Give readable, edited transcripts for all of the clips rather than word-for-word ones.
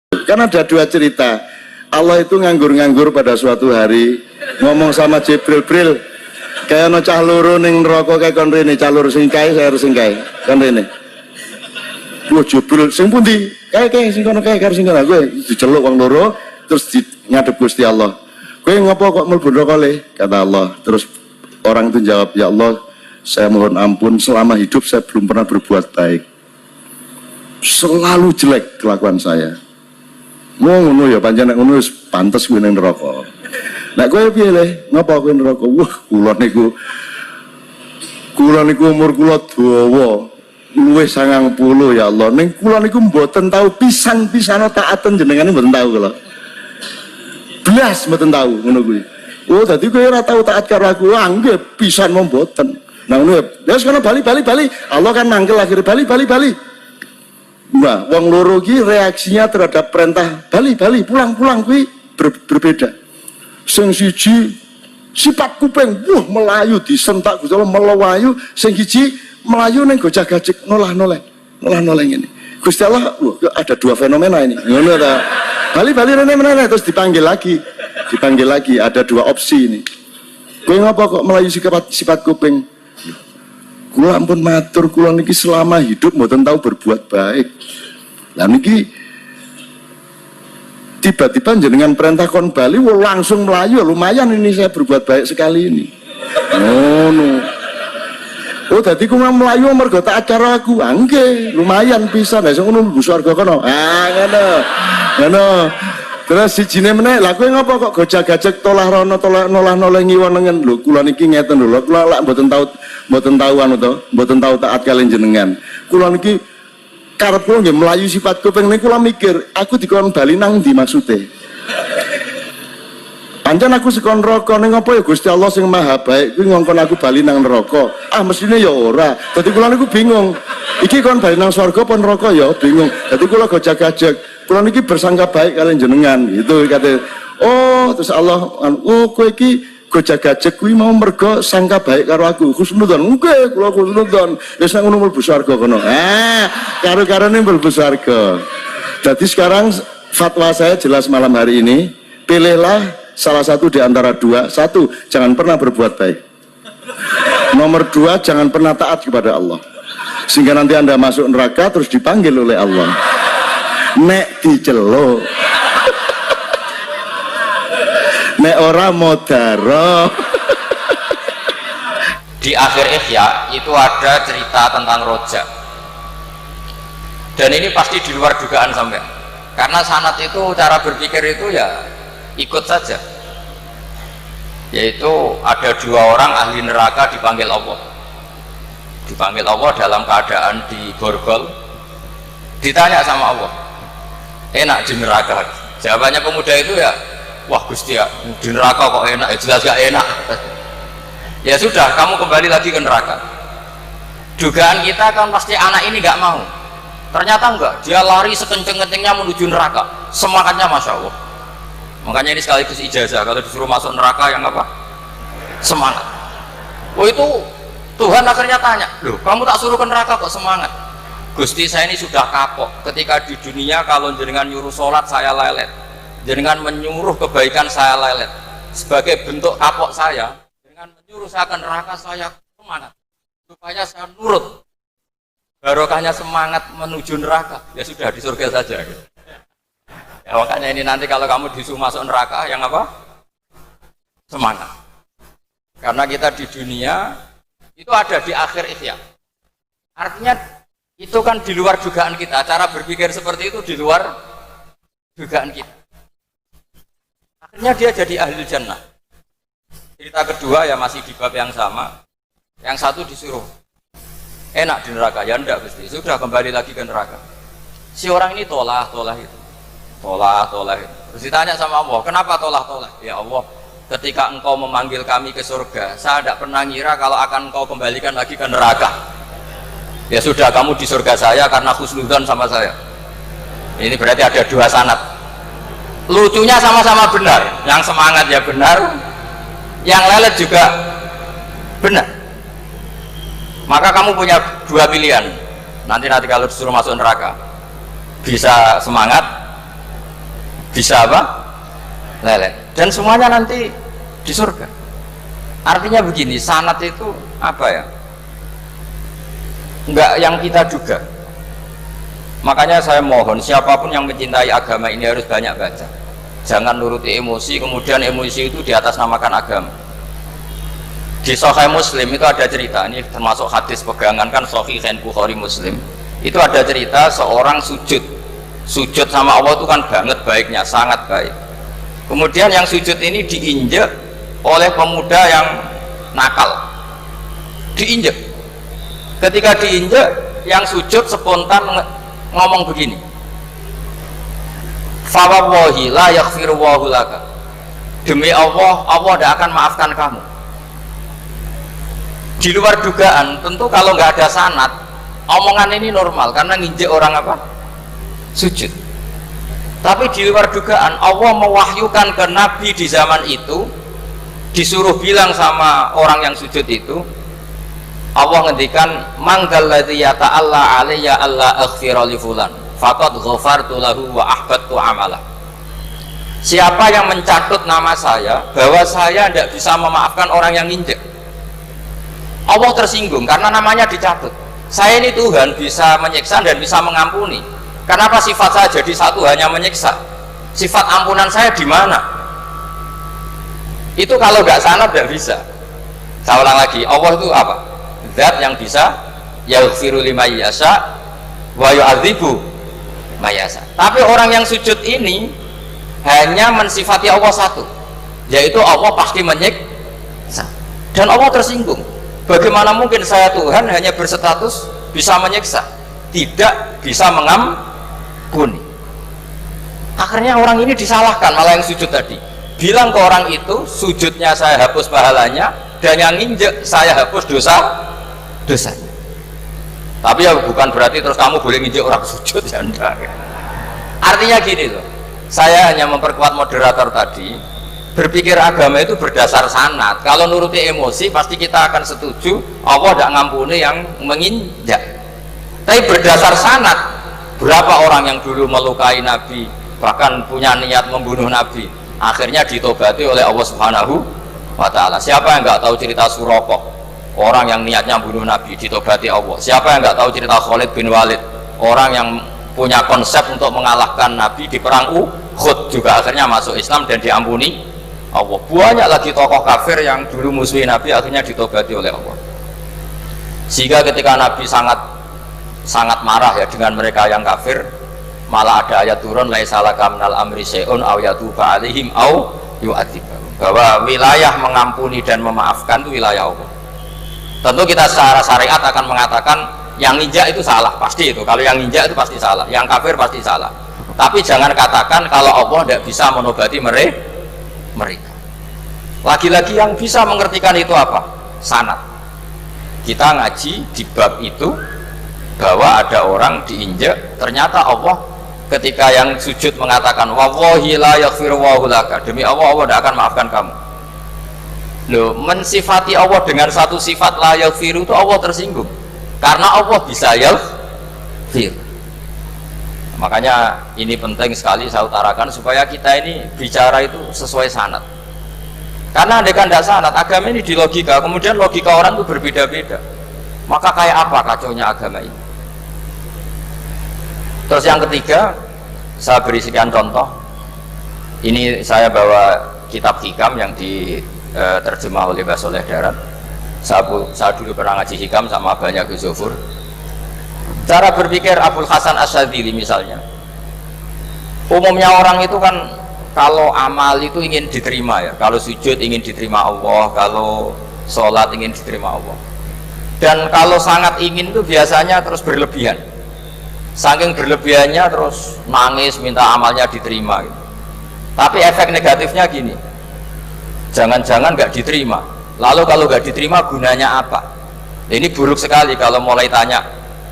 Kan ada dua cerita. Allah itu nganggur-nganggur pada suatu hari ngomong sama Jibril, Bril, kayak no cah loro ning neraka kayak kon rene, cah loro sing kae saya harus sing kae. Kon rene. Wah, Jibril sing pundi? Kae sing kono kae karo sing kono. Kowe diceluk wong loro terus ngadep Gusti Allah. Kowe ngopo kok mlebu neraka le? Kata Allah. Terus orang itu jawab, ya Allah, saya mohon ampun, selama hidup saya belum pernah berbuat baik. Selalu jelek kelakuan saya. Ngono ya pancen nek ngono wis pantes kuwi ning neraka. Nek kowe piye le? Ngapa kowe neraka? Wah, kula niku umur kula dawa. Luwih 90 ya Allah. Ning kula niku mboten tahu pisan-pisan taaten jenengane mboten tahu kula. Blas mboten tahu ngono kuwi. Oh, dadi kowe ora tahu taat karo aku. Ah, nggih pisan mboten. Nah ngono ya. Wis kono bali. Allah kan manggil akhirnya bali. Nah, wong loro ki reaksinya terhadap perintah bali pulang kuwi berbeda. Sing siji sifat kuping, wah melayu disentak Gusti Allah melayu, sing siji melayu ning gojag-gajeg nolah-noleh ngene. Gusti Allah, wah ada dua fenomena ini. Ngono ta. Bali rene terus dipanggil lagi, ada dua opsi ini. Kowe ngapa kok melayu sifat kuping? Kula ampun matur, kula niki selama hidup mboten tahu berbuat baik. Lah niki tiba-tiba jenengan perintah kon bali langsung melayu, lumayan ini saya berbuat baik sekali ini. Ngono. Oh, dadi ku melayu mergo tak acara aku. Ah nggih, lumayan pisan. Lah sing ngono mlebu swarga kono. Ah ngono. Terus sijine meneh, lha kowe ngapa kok gojag-gajeg tolah rono nolah-noleh ngiwonengen lho, kula niki ngeten lho, kula lak mboten tahu anu to, mboten tahu taat kalian jenengan. Kula niki karep kula nggih melayu sifat kuping niku kula mikir, aku dikon bali nang ndi maksude. Pancen aku sekon neraka ning apa ya Gusti Allah sing Maha Baik kuwi ngongkon aku bali nang neraka. Ah mestine ya ora. Dadi kula niku bingung. Iki kon bali nang swarga apa neraka ya bingung. Dadi kula gojag-gajeg. Kula niki bersangka baik kalian jenengan gitu kate. Oh, terus Allah, oh kowe iki gojag-gajeg kuwi mau mergo sangka baik karo aku. Husnudzon. Nggih, kula husnudzon. Wis nang ngono mlebu swarga kono. Karo-karone mlebu swarga. Jadi sekarang fatwa saya jelas malam hari ini, pilihlah salah satu di antara dua. Satu, jangan pernah berbuat baik. Nomor dua, jangan pernah taat kepada Allah. Sehingga nanti Anda masuk neraka terus dipanggil oleh Allah. Nek diceluk nek ora modaro. Di akhir Ihya itu ada cerita tentang rojak, dan ini pasti di luar dugaan sampai, karena sanad itu cara berpikir itu ya ikut saja, yaitu ada dua orang ahli neraka dipanggil Allah dalam keadaan di borgol, ditanya sama Allah, enak di neraka? Jawabannya pemuda itu ya, wah Gusti ya di neraka kok enak, ya jelas gak enak. Ya sudah, kamu kembali lagi ke neraka. Dugaan kita kan pasti anak ini gak mau, ternyata enggak, dia lari sekenceng-kencengnya menuju neraka, semangatnya Masya Allah. Makanya ini sekaligus ijazah, kalau disuruh masuk neraka yang apa? Semangat. Oh itu Tuhan akhirnya tanya, loh kamu tak suruh ke neraka kok semangat? Gusti saya ini sudah kapok, ketika di dunia kalau jenengan nyuruh sholat saya lelet, jenengan menyuruh kebaikan saya lelet, sebagai bentuk kapok saya, jenengan menyuruh saya ke neraka saya semangat, supaya saya nurut, barokahnya semangat menuju neraka, ya sudah di surga saja. Ya makanya ini nanti kalau kamu disuruh masuk neraka yang apa? Semangat. Karena kita di dunia itu ada di akhir Ihya. Artinya itu kan di luar dugaan kita, cara berpikir seperti itu di luar dugaan kita. Akhirnya dia jadi ahli jannah. Cerita kedua ya masih di bab yang sama. Yang satu disuruh enak di neraka, ya enggak Gusti, sudah kembali lagi ke neraka. Si orang ini tolah itu. Terus ditanya sama Allah, kenapa tolah? Ya Allah, ketika engkau memanggil kami ke surga, saya tidak pernah ngira kalau akan engkau kembalikan lagi ke neraka. Ya sudah, kamu di surga saya karena husnudzon sama saya. Ini berarti ada dua sanad. Lucunya sama-sama benar, yang semangat ya benar, yang lelet juga benar. Maka kamu punya dua pilihan. Nanti kalau disuruh masuk neraka, bisa semangat bisa apa? Lelet. Dan semuanya nanti di surga. Artinya begini, sanad itu apa ya? Enggak yang kita duga. Makanya saya mohon siapapun yang mencintai agama ini harus banyak baca. Jangan nuruti emosi, kemudian emosi itu di atas namakan agama. Di Sahih Muslim itu ada cerita, ini termasuk hadis pegangan kan Sahih Bukhari Muslim. Itu ada cerita seorang sujud sama Allah itu kan banget baiknya, sangat baik. Kemudian yang sujud ini diinjek oleh pemuda yang nakal, diinjek. Ketika diinjek, yang sujud spontan ngomong begini, fawallahi la yaghfirullahu laka, demi Allah, Allah tidak akan maafkan kamu. Di luar dugaan, tentu kalau nggak ada sanad, omongan ini normal karena nginjek orang apa? Sujud. Tapi di luar dugaan, Allah mewahyukan ke Nabi di zaman itu, disuruh bilang sama orang yang sujud itu, Allah ngendikan, manggalladzi yata'alla alayya alla aghfira li fulan faqad ghafartu lahu wa ahbattu amalah. Siapa yang mencatut nama saya bahwa saya tidak bisa memaafkan orang yang nginjek, Allah tersinggung karena namanya dicatut. Saya ini Tuhan bisa menyiksa dan bisa mengampuni. Kenapa sifat saya jadi satu hanya menyiksa? Sifat ampunan saya di mana? Itu kalau nggak sanad tidak bisa. Saya ulang lagi, Allah itu apa? Zat yang bisa yaghfiru liman yasha wa yu'adzibu man yasha. Tapi orang yang sujud ini hanya mensifati Allah satu, yaitu Allah pasti menyiksa. Dan Allah tersinggung. Bagaimana mungkin saya Tuhan hanya berstatus bisa menyiksa, tidak bisa mengampuni? Akhirnya orang ini disalahkan, malah yang sujud tadi bilang ke orang itu, sujudnya saya hapus pahalanya, dan yang nginjek saya hapus dosanya. Tapi ya bukan berarti terus kamu boleh nginjek orang sujud, ya enggak. Artinya gini loh, saya hanya memperkuat moderator tadi, berpikir agama itu berdasar sanad. Kalau nuruti emosi pasti kita akan setuju Allah tidak ngampuni yang menginjak. Tapi berdasar sanad, berapa orang yang dulu melukai Nabi, bahkan punya niat membunuh Nabi, akhirnya ditobati oleh Allah Subhanahu wa Ta'ala. Siapa yang nggak tahu cerita Surakoh, orang yang niatnya bunuh Nabi, ditobati Allah. Siapa yang nggak tahu cerita Khalid bin Walid, orang yang punya konsep untuk mengalahkan Nabi di perang Uhud, juga akhirnya masuk Islam dan diampuni Allah. Banyak lagi tokoh kafir yang dulu musuhi Nabi akhirnya ditobati oleh Allah. Sehingga ketika Nabi sangat marah ya dengan mereka yang kafir, malah ada ayat turun, laisa laka minal amri syai'un aw yatuba alaihim aw yu'adzibahum, bahwa wilayah mengampuni dan memaafkan itu wilayah Allah. Tentu kita secara syariat akan mengatakan yang injak itu salah, pasti itu. Kalau yang injak itu pasti salah, yang kafir pasti salah. Tapi jangan katakan kalau Allah tidak bisa menobati mereka. Lagi-lagi yang bisa mengertikan itu apa? Sanad. Kita ngaji di bab itu bahwa ada orang diinjak, ternyata Allah ketika yang sujud mengatakan wallahi la yaghfirullahu laka, demi Allah, Allah tidak akan maafkan kamu. Loh, mensifati Allah dengan satu sifat la yaghfiru itu Allah tersinggung karena Allah bisa yaghfir. Makanya ini penting sekali saya utarakan supaya kita ini bicara itu sesuai sanad. Karena andai kan tidak sanad, agama ini di logika, kemudian logika orang itu berbeda-beda. Maka kayak apa kacaunya agama ini? Terus yang ketiga, saya beri sekian contoh. Ini saya bawa kitab hikam yang diterjemah oleh Mbah Soleh Darat. Saya dulu pernah ngaji hikam sama banyak Gus Zofur. Cara berpikir Abul Hasan Asyadzili misalnya, umumnya orang itu kan kalau amal itu ingin diterima ya, kalau sujud ingin diterima Allah, kalau sholat ingin diterima Allah, dan kalau sangat ingin itu biasanya terus berlebihan, saking berlebihannya terus nangis minta amalnya diterima gitu. Tapi efek negatifnya gini, jangan-jangan nggak diterima, lalu kalau nggak diterima gunanya apa? Ini buruk sekali kalau mulai tanya,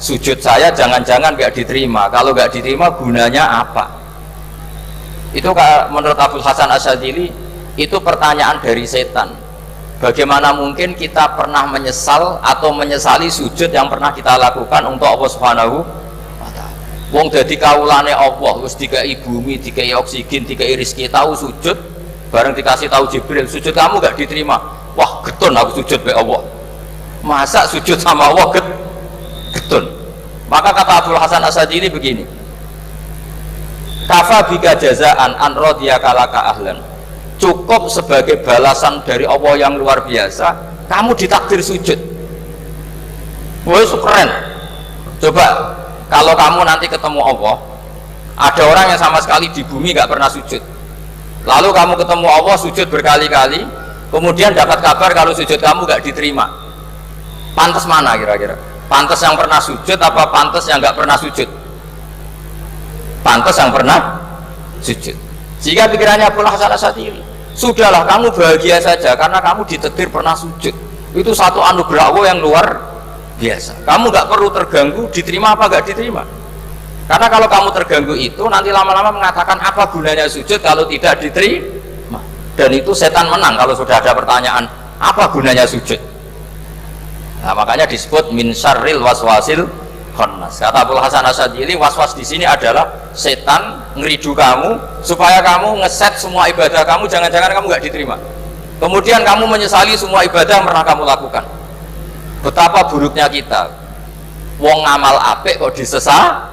sujud saya jangan-jangan nggak diterima, kalau nggak diterima gunanya apa? Itu menurut Abul Hasan Asyadzili itu pertanyaan dari setan. Bagaimana mungkin kita pernah menyesal atau menyesali sujud yang pernah kita lakukan untuk Allah Subhanahu wa Ta'ala? Wong dadi kawulane Allah, wis dikai bumi, dikai oksigen, dikai rezeki, tahu sujud, bareng dikasih tahu Jibril, sujud kamu gak diterima. Wah, getun aku sujud be Allah. Masa sujud sama Allah getun. Maka kata Abdul Hasan Asadili begini. Kafa bika jazaan an radiyaka laka ahlan. Cukup sebagai balasan dari Allah yang luar biasa, kamu ditakdir sujud. Woi, keren. Coba kalau kamu nanti ketemu Allah, ada orang yang sama sekali di bumi gak pernah sujud, lalu kamu ketemu Allah sujud berkali-kali, kemudian dapat kabar kalau sujud kamu gak diterima, pantas mana kira-kira? Pantas yang pernah sujud apa pantas yang gak pernah sujud? Pantas yang pernah sujud. Sehingga pikirannya Abdul Hasan Asadili, sudahlah kamu bahagia saja karena kamu ditakdir pernah sujud. Itu satu anugerah Allah yang luar biasa. Kamu gak perlu terganggu diterima apa gak diterima, karena kalau kamu terganggu itu nanti lama-lama mengatakan apa gunanya sujud kalau tidak diterima, dan itu setan menang kalau sudah ada pertanyaan apa gunanya sujud. Nah, makanya disebut min syarril waswasil khannas. Kata Abdul Hasan Asadili, waswas di sini adalah setan ngeridu kamu supaya kamu ngeset semua ibadah kamu, jangan-jangan kamu gak diterima, kemudian kamu menyesali semua ibadah yang pernah kamu lakukan. Betapa buruknya kita, wong ngamal apik kok disesat.